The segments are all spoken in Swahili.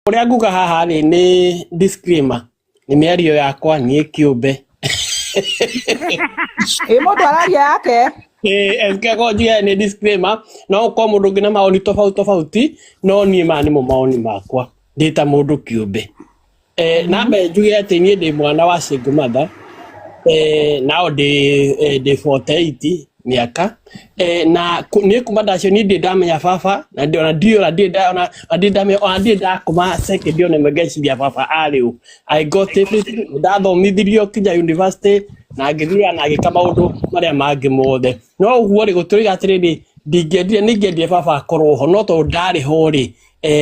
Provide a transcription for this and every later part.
Uria nguga haha ni disclaimer. Ni mĩario yakwa niĩ kĩũmbe. Mũndũ araria yake. Ngego njuge ni disclaimer. No kwa mũndũ ũngĩ na maoni tofauti no niĩ ma nĩ mo maoni makwa. Ndĩta mũndũ kĩũmbe. Nambe njuge atĩ niĩ ndĩ mwana wa single mother. Nao ndĩ 48 miaka. Na niĩ kuma ndacio niĩ ndĩ ndamenya baba na ndĩ ndakoma second one megeciria baba arĩ ũ. I got everything. Ndathomithirio kinya university na ngĩthura na ngĩka maũndũ marĩa mangĩ mothe. No ũguo rĩ gũtũrĩga atĩrĩrĩ ndingĩendire baba akorwo ho no tondũ ndarĩ ho rĩ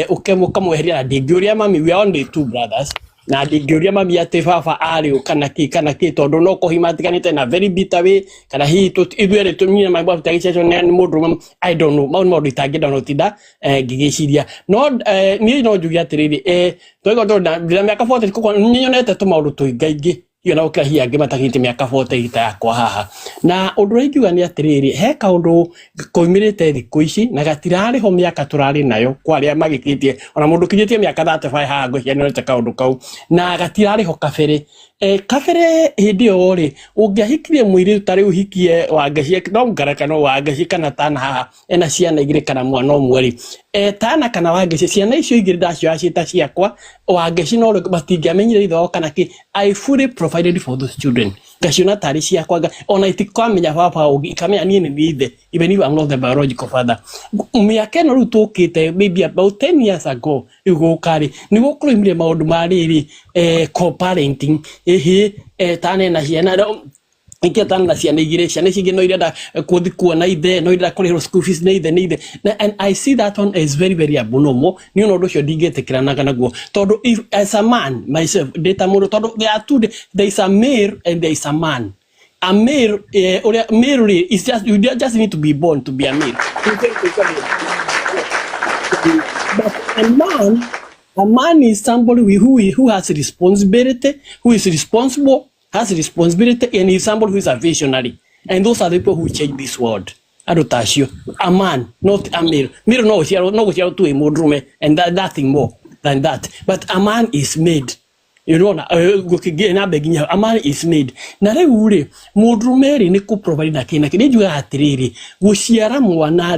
ũkamweheria na ndingĩũria mami, we are only two brothers. Na ndingĩũria mami atĩ baba arĩ ũ kana kĩ tondũ no kũhima atiganĩte na very bitter way kana hihi ithuerĩ tũnyina mami tutagĩcecwo nĩ mũndũ I don't know maũndũ itangĩenda no tinda ngĩgĩciria no niĩ no njuge atĩrĩrĩ tũigo ndĩna mĩaka 40 kũkũ nĩnyonete tũmaũndũ tũingaingĩ na ũkĩra hiya angĩ matakĩte mĩaka 40 ta yakwa haha na ũndũ ũrĩa ingiuga nĩ atĩrĩrĩ he kaũndũ koimĩrĩte thikũ ici na gatirarĩ ho mĩaka tũrarĩ nayo kwa arĩa magĩkĩtie ona mũndũ kinyĩtie mĩaka 35 haha ngũcianĩte kaũndũ kau na gatirarĩ ho kabere kabere hĩndĩ ĩyo rĩ ũngĩahikirie mũirĩtu ta rĩu hikie Wangeci no ngarakano Wangeci kana Tana haha ena ciana igĩrĩ kana mwana ũmwe rĩ Tana kana Wangeci ciana icio igĩrĩ ndacioya ciĩta ciakwa Wangeci no matingĩamenyire itho kana kĩ I fully provided for those children ngaciona tarĩ ciakwa ona itikwamenya baba ũngĩ ikamenya niĩ nĩ ithe even if I'm not the biological father. Mĩaka ĩno rĩu tũkĩte maybe about 10 years ago igũkarĩ nĩguo kũrũmire maũndũ ma rĩrĩ co-parenting Tana na ciana Tana na ciana igĩrĩ ciana ici ingĩ no irenda gũthiĩ kuona ithe no irenda kũrĩhĩrwo school fees nĩ ithe and I see that one as very very abnormal nĩ ũndũ ũcio ndingĩtĩkĩranaga naguo tondũ if as a man myself ndĩta mũndũ tondũ there is a male and there is a man. A male male is just you just need to be born to be a male. But a man is somebody who has responsibility, who is responsible, has responsibility, and is somebody who is a visionary. And those are the people who change this world. Adotasio, a man, not a male. Male no to a modrume, and that nothing more than that. But a man is made. You know, a man is made. Na rĩu mũndũrũme nĩ kũ provide na kĩna kĩrĩa njuga atĩrĩrĩ gũciara mwana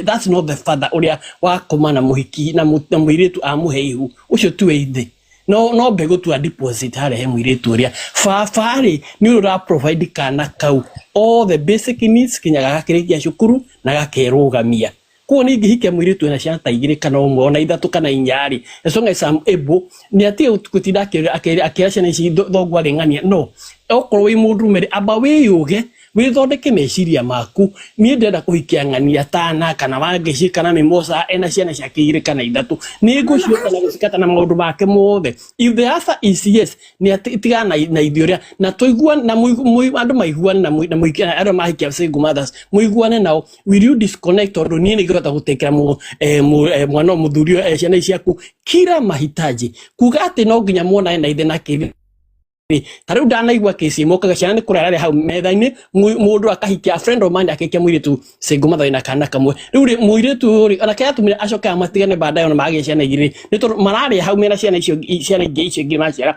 that's not the father ũrĩa wakoma na mũhiki na mũirĩtu amũhe ihu ũcio tu ithe no mbegũ tu a deposit harĩa mũirĩtu ũrĩa baba nĩ ũra provide kana kau all the basic needs kinya gakĩrĩkia cukuru na gakerũgamia kuo nĩ ingĩhikia mũirĩtu ena ciana ta igĩrĩ kana ũmwe ona ithatũ kana inyarĩ as long as I'm able nĩ atĩ gũtinda akĩra ciana ici thoguo arĩng'ania no okorwo wĩ mũndũrũme amba wĩyũge wĩthondeke meciria maku niĩ ndĩrenda kũhikia ng'ania Tana kana Wangeci kana Mimosa ena ciana ciake igĩrĩ kana ithatũ nĩ ngũciũka na gũcikata na maũndũ make mothe if the answer is yes nĩ atĩ tigana na ithuĩ ũrĩa na tũiguane na andũ maiguane na andũ mahikia single mothers mũiguane nao will you disconnect tondũ niĩ nĩ ngĩhota gũtekera mwana mũthuri ciana ici ciaku kila mahitaji kuga atĩ no nginya muonane na ithe na kĩrĩ tarĩu ndanaigua kesi mokaga ciana nĩ kũrara hau metha-inĩ mũndũ akahikia friend of mine akahikia mũirĩtu single mother na kana kamwe rĩu mũirĩtu ona kaya tumire acoka matigane baadaye ona magĩa ciana igĩrĩ nĩ tondũ mararĩa hau mena ciana ingĩ icio ingĩ maciara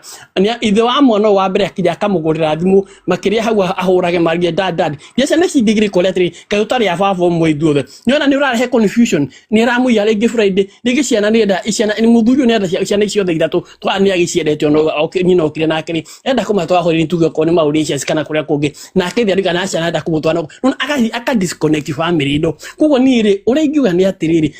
ithe wa mwana wa mbere akija akamũgũrĩra thimũ makĩria hau ahũrage maria dad ciana ici ingĩ kũrĩa atĩrĩ kaĩ ũtarĩ a baba ũmwe ithuothe nĩona nĩ ũrarehe confusion nĩ aramũiya rĩngĩ Friday rĩngĩ ciana nĩ enda ciana nĩ mũthuri nĩ enda ciana icio ithatũ nĩ agĩciendete ona nyina okire nake enda kũmatwara hori tuge ko nĩ Mauritius kana kũrĩa kũngĩ na akĩthia rĩga na ciana enda kũmũtwara no aka disconnect family ino koguo niĩ rĩ ũrĩa ingiuga nĩ atĩrĩrĩ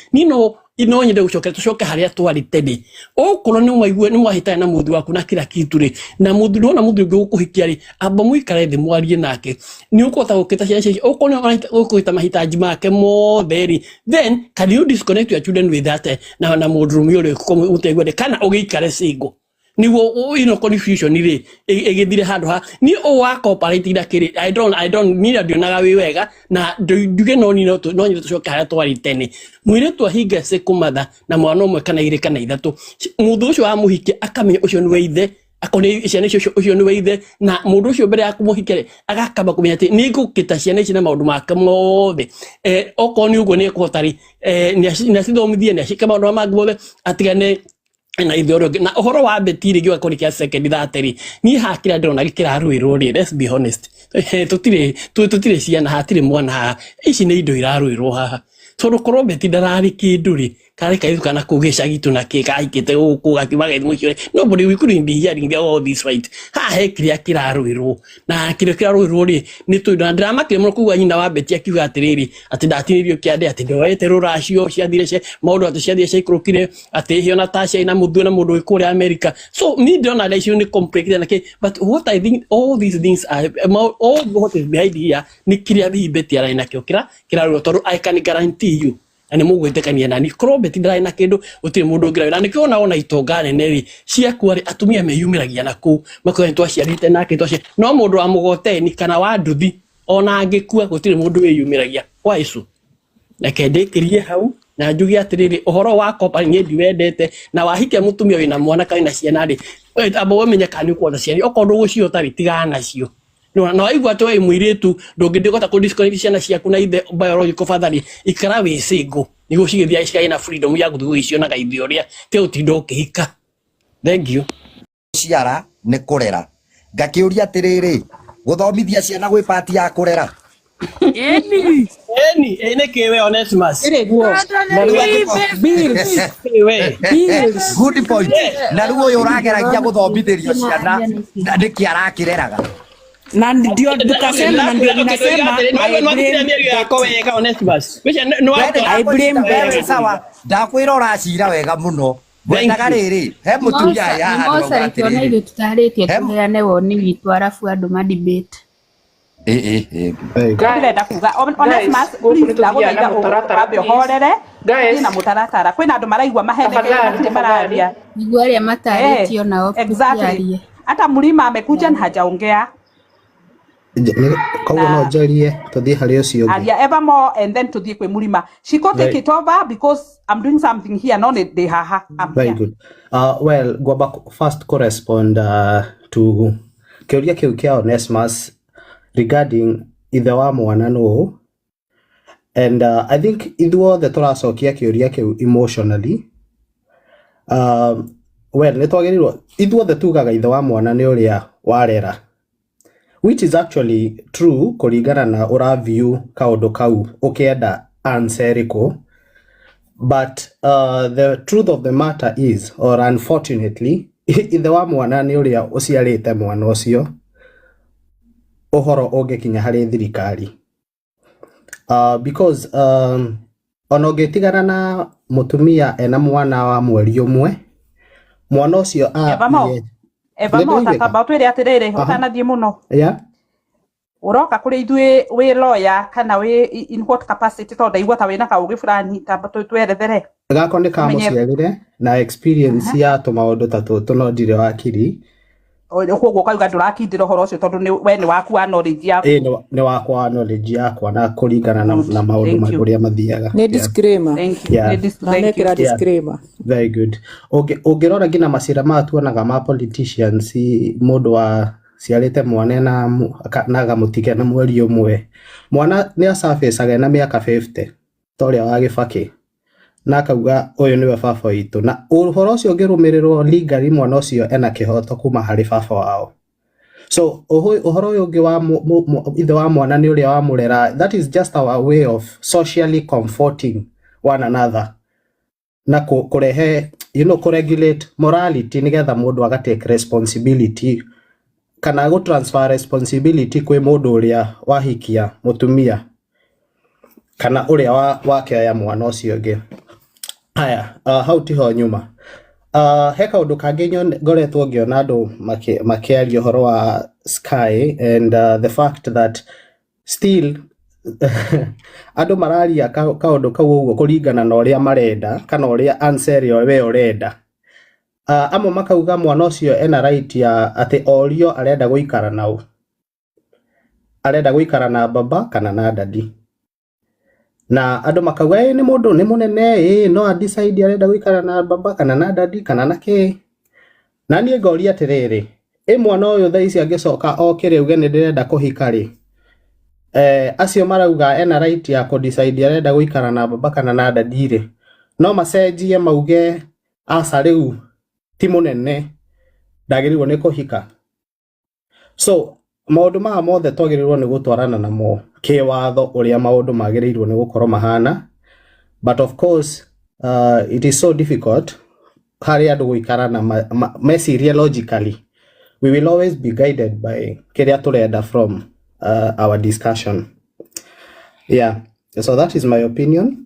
ino nyende tũcoke harĩa twarĩte rĩ okorwo nĩ mwahĩtania na mũndũ waku na kila kitu rĩ na mũndũ ona mũndũ ũngĩ gũkũhikia rĩ amba mũikare thĩ mwarie nake nĩ ũkũhota gũkĩta ciana icio okorwo nĩ ũkũhĩta mahitaji make mothe rĩ then can you disconnect your children with that na mũndũrũme ũrĩa ũtegwende kana ũgĩikare single nĩguo ino confusion rĩ ĩgĩthire handũ ha ni wa cooperate ira kĩrĩ I don't mean ndionaga wĩ wega na nduge no nyine tũcoke harĩa twarĩte nĩ mũirĩtu ahinga kumatha na mwana ũmwe kana igĩrĩ kana ithatũ mũndũ ũcio wa mũhikia akamenya ũcio nĩ ithe akone ciana icio ũcio nĩ ithe na mũndũ ũcio mbere ya kũmũhikia agakamba kũmenya atĩ nĩ ngũkĩta ciana ici na maũndũ make mothe okorwo nĩ ũguo nĩ ekũhota rĩ nĩ acithomithie nĩ acike maũndũ mangĩ mothe atigane na ithoro na uhoro wa betiri giwa kuri kia second thateri ni hakira ndona gikira ruiro ri let's be honest tutire ciana hatire mwana ici ni indo iraruirwo haha tondu korwo beti ndarari kindu ri kare kaitu kana kugicagitu na kikaikite guku gakimagethi mucio nobody we couldn't be hearing all this right ha hekiria kiraruirwo na kiraruirwo ri ni tu drama kire muno kuwa nyina wa beti akiuga atiriri ati ndatinirio kiande ati ndoete ruracio ciathire ce maundu ati ciathire ce ikurukire ati hio na tasha ina muthu na mundu ikuri America so me don't know that ni complicated na but what I think all these things are all what is behind here ni kiria beti ara ina kira kiraruirwo tondu I can guarantee you ani mugwitekania nani krobeti ndrai na kindu utire mundu ngira na nikiona ona itonga nene ri ciakuari atumia meyumiragia na ku makoe twaciarite nake twaci no mundu wa mugoteni kana wa nduthi ona angikua gutire mundu weyumiragia kwa isu na kendekirie hau na njugi atiriri uhoro wa kopa ni ndiwendete na wahikia mutumia wina mwana kana ciana ri abo wamenya kani kuona ciana okondu gucio tari tigana cio no waigua to imwiritu ndungithikota ku disconnect ciana ciaku na ithe biological father ikara we single nigo cigithia ciai na freedom ya guthu icio na gaithio uria te utindo ukihika thank you ciara ni kurera ngakiuria atiriri guthomithia ciana gwi party ya kurera ene kewe Onesimus Bills good point na ruo yo rageragia guthomithirio ciana na ndiki arakireraga na ndio tukasema na ndio ninasema I blame wewe sawa ndakwira uracira wega muno wendaga riri he mutumia ya Mosa ikiona ile tutaritie kuheane woni witu arafu andu ma debate ndenda kuga Onesimus please ndaguthaitha urambe horere na mutaratara kwina andu maraigua mahemeke mararia niguo aria mataritio nao exactly hata Mlima amekuja na hajaongea Koguo no njarie tuthie hari ucio ngi aria evermore and then tuthie kwi Mlima she got take it over because I'm doing something here no they haha very good well ngwamba first correspond to kiuria kiu kia Onesimus regarding ithe wa mwana no and I think ithuothe turacokia kiuria kiu emotionally well nitwagirirwo ithuothe tugaga ithe wa mwana ni uria warera which is actually true kuringana na ura view kaundu kau ukienda answeriko but the truth of the matter is or unfortunately ithe wa mwana ni uria uciarite mwana ucio uhoro ungikinya hari thirikari because ona ungitigana na mutumia ena mwana wa mweri umwe mwana ucio Evamo tata twire atiriri utanathie muno uroka kuri ithue wi lawyer kana wi in what capacity to ndaigua ta wina kaugi fulani tamba twerethere gako ni ka muciarire na experience ya to maundu tatu no ndire wakiri koguo kauga ndurakindira horo ucio tondu we ni waku wa knowledge yaku ni wakwa knowledge yakwa na kuringana na maundu makuria mathiaga ni disclaimer disclaimer very good ungirora ngina macira matuonaga ma politicians mundu wa ciarite mwana na gamutige na mweri umwe mwana ni asaficaga na miaka 50 toria wa Gibaki na kauga uyu niwe baba witu na uhoro ucio ngirumirirwo legally mwana ucio ena kihoto kuma hari baba wao so uhoro uyu ngi wa ithe wa mwana ni uria wa murera that is just our way of socially comforting one another na kurehe kuregulate morality nigetha mundu agatake responsibility kana go transfer responsibility kwi mundu uria wahikia mutumia kana uria wake ya mwana ucio ngi haya how tiho nyuma he kaundu kangi ngoretwo ngiona andu makiaria horo wa Sky and the fact that still andu mararia kaundu kau uguo kuringana na uria marenda kana uria anserio we urenda amwe makauga mwana ucio ena right ya ati orio arenda guikara nao arenda guikara na baba kana na dadi na andu makauga ni mundu ni munene no decide arenda guikara na baba kana na dadi kana na ke na nie ngoria atiriri mwana uyu thaa ici angicoka okire uge ni ndirenda kuhika ri acio marauga ena right ya ku decide arenda guikara na baba kana na dadi ri no macenjie mauge aca riu ti munene ndagirirwo ni kuhika. So maundu ma mothe twagirirwo ni gutwarana namo kiwatho uria maundu magirirwo ni gukorwo mahana, but of course it is so difficult hari andu guikara na meciria logically. We will always be guided by kiria turenda from our discussion. Yeah, so that is my opinion.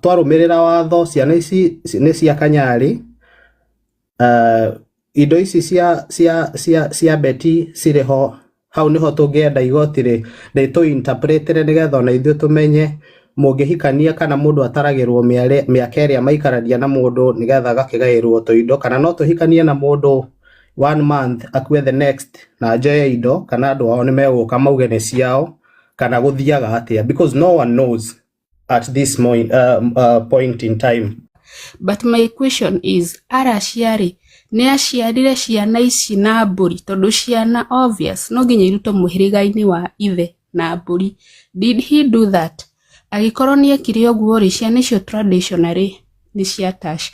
Twarumirira watho ciana ici ni cia Kanyari. Indo ici cia Betty ciriho hau niho tungienda igoti ri interpretere nigetha ona ithuĩ tumenye mungihikania kana mundu ataragirwo miaka iria maikarania na mundu nigetha agakigairwo tuindo, kana no tuhikanie na mundu 1 month akue the next na njoye indo, kana andu ao ni meguka mauge ni ciao kana guthiaga atia, because no one knows at this point in time. But my question is, araciari ni aciarire ciana ici na mburi? Tondu ciana obvious no nginya iruto muhiriga-ini wa ithe na mburi. Did he do that? Agikorwo ni ekire oguo ri ciana icio traditionally ni cia Tash.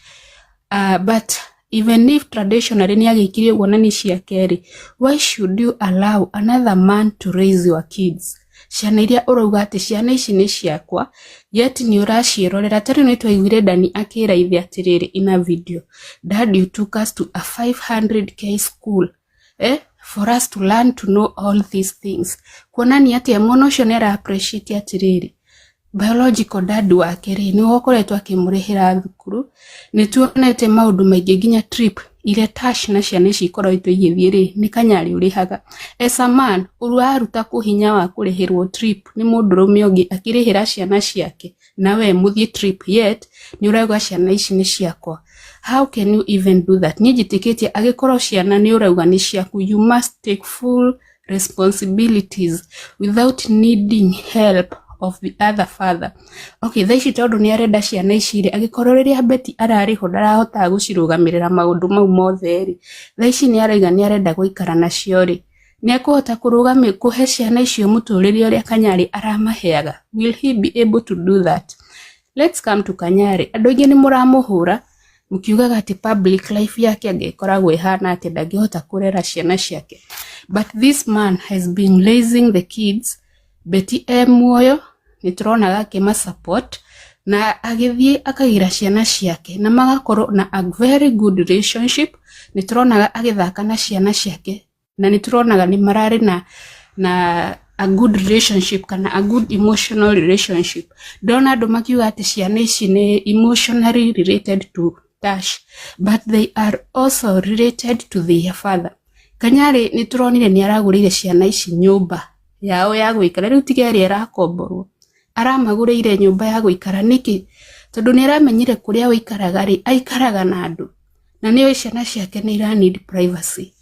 But even if traditionally ni agikire oguo na ni cia Keri, why should you allow another man to raise your kids? Ciana iria urauga ati ciana ici ni ciakwa, yet ni uracirorera. Tari ni twaiguire Dani akira ithe atiriri in a video, Dad, you took us to a 500k school for us to learn to know all these things. Kuonani ati mwana ucio ni ara appreciate atiriri biological dad wake ri ni wokoretwo akimurihira thukuru. Ni tuonete maundu maingi nginya trip ile Tash na ciana ici ikoretwo igithie ri ni Kanyari urihaga. As a man uruaruta kuhinya wa kurihirwo trip ni mundurume ungi akirihira ciana ciake, nawe muthie trip, yet ni urauga ciana ici ni ciakwa. How can you even do that? Ni jitikitie agikorwo ciana ni urauga ni ciaku, you must take full responsibilities without needing help of the other father. Okay, thaici tondu ni arenda ciana ici ri agikorwo riria Betty arariho ndarahota gucirugamirira maundu mau mothe ri, thaici ni araiga ni arenda guikara nacio ri, ni akuhota kurugamia kuhe ciana icio muturire uria Kanyari aramaheaga? Will he be able to do that? Let's come to Kanyari. Andu ingi ni muramuhura mukiugaga ati public life yake angekoragwo ihana ati ndangihota kurera ciana ciake, but this man has been raising the kids. Betty muoyo ni turonaga akima support na agithie akagira ciana ciake na magakorwo na a very good relationship. Ni turonaga agithaka na ciana ciake na ni turonaga ni marari na a good relationship kana a good emotional relationship. Dona andu makiuga ati ciana ici ni emotionally related to Tash, but they are also related to their father. Kanyari ni turonire ni aragurire ciana ici nyumba yao ya guikara, riu tigeri arakomborwo aramagurire nyumba ya guikara niki? Tondu ni aramenyire kuria wikaraga ri aikaraga na andu na niyo ciana ciake ni ira need privacy,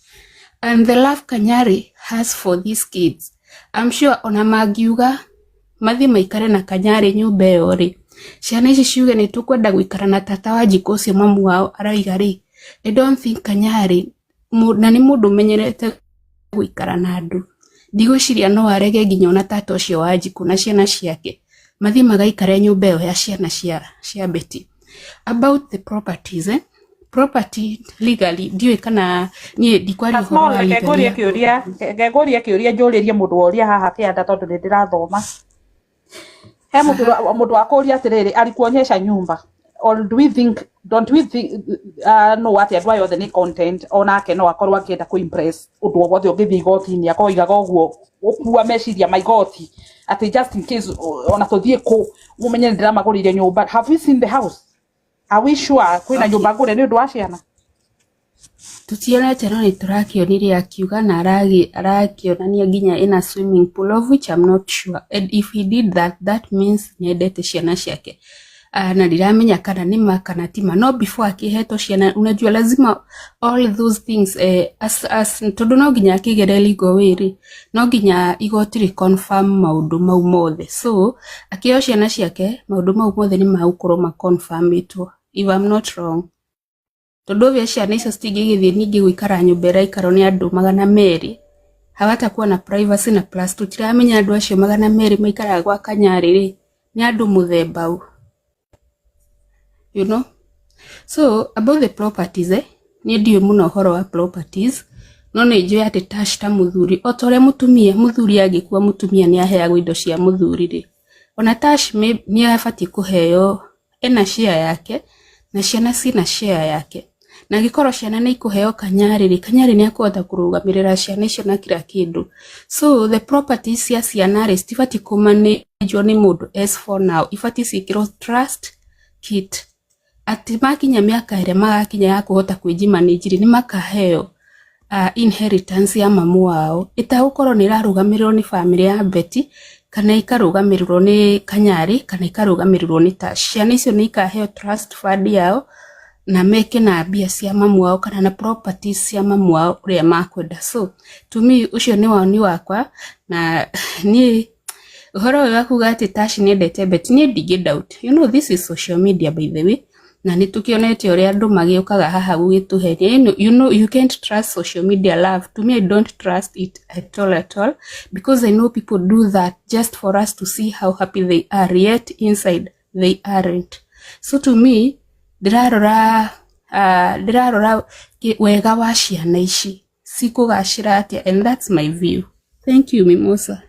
and the love Kanyari has for these kids, I'm sure ona magiuga mathi maikare na Kanyari nyumba yo ri, ciana ici ciuge ni tukwenda guikara na tata wa jiko ucio mamu wao araiga ri, I don't think Kanyari na ni mundu menyerete guikara na andu. Ndigwiciria no arege nginya ona tata ucio wa jiko na ciana ciake mathi magaikare nyumba yo ya ciana cia Betty. About the properties, property legally ndiwe kana nie dikwari ho wa gegoria kiuria njuririe mundu oria haha kianda tondu ni ndirathoma. He mundu akuria atiriri alikuonyesha nyumba, or don't we think no what adwire the content onake no akorwa akienda ku impress undu wothe ungithi igoti-ini akoigaga uguo ukua meciria maigoti ati just in case ona tuthie ku mumenye ndiramagurire nyumba. Have we seen the house? Are we sure kwina nyumba ngure ni undu wa ciana? Tutionete no ni turakionire akiuga na arakionania nginya in a swimming pool, of which I'm not sure, and if he did that means niendete ciana ciake. Na ndiramenya kana ni makana tima, no before akiheto ciana unajua lazima all those things as tondu no nginya akigere legal way, no nginya igotiri confirm maundu mau mothe. So akio ciana ciake maundu mau mothe ni maukoro ma confirm itwo, if I'm not wrong. Tondu vya ciana icio citingigithie ningi guikara nyumba iraikaro ni andu 200 hawatakuwa na privacy, na plus tutiramenya andu acio 200 maikaraga gwa Kanyari ri ni andu muthemba u, you know. So about the properties ni ndio muno horo wa properties no nĩ njũĩ atĩ Tash ta mũthuri o ta ũrĩa mũthuri angĩkua mũtumia nĩ aheagwo indo cia mũthuri rĩ ona Tash nĩ abatiĩ kũheo ena share yake na ciana cina share yake na gĩkorwo ciana nĩ ikũheo Kanyarĩ nĩ akũhota kũrũgamĩrĩra ciana icio na kila kĩndũ. So the properties cia ciana rĩ citibatiĩ kũmanĩjwo nĩ mũndũ as for now, ibatiĩ ciĩkĩrwo trust kit atĩ makinya mĩaka ĩrĩa magakinya ya kũhota kwĩjimanĩji nĩ makaheo inheritance ya mamu wao ĩtagũkorwo nĩ ĩrarũgamĩrĩrwo nĩ family ya Betty kana ikarũgamĩrĩrwo nĩ Kanyarĩ kana ikarũgamĩrĩrwo nĩ Tash. Ciana icio nĩ ikaheo trust fund yao na meke na mbia cia mamu wao kana na properties cia mamu wao ũrĩa makwenda. So to me ũcio nĩ woni wakwa na niĩ ũhoro ũyũ wa kuga atĩ Tash nĩ endete Betty niĩ ndingĩ doubt. You know this is social media by the way na nĩ tukionete ũrĩa andũ magĩũkaga haha gũgĩtũhenia. You know you can't trust social media love. To me I don't trust it at all because I know people do that just for us to see how happy they are yet inside they aren't. So to me ndirarora wega wa ciana ici cikũgacĩra atĩa and that's my view. Thank you Mimosa.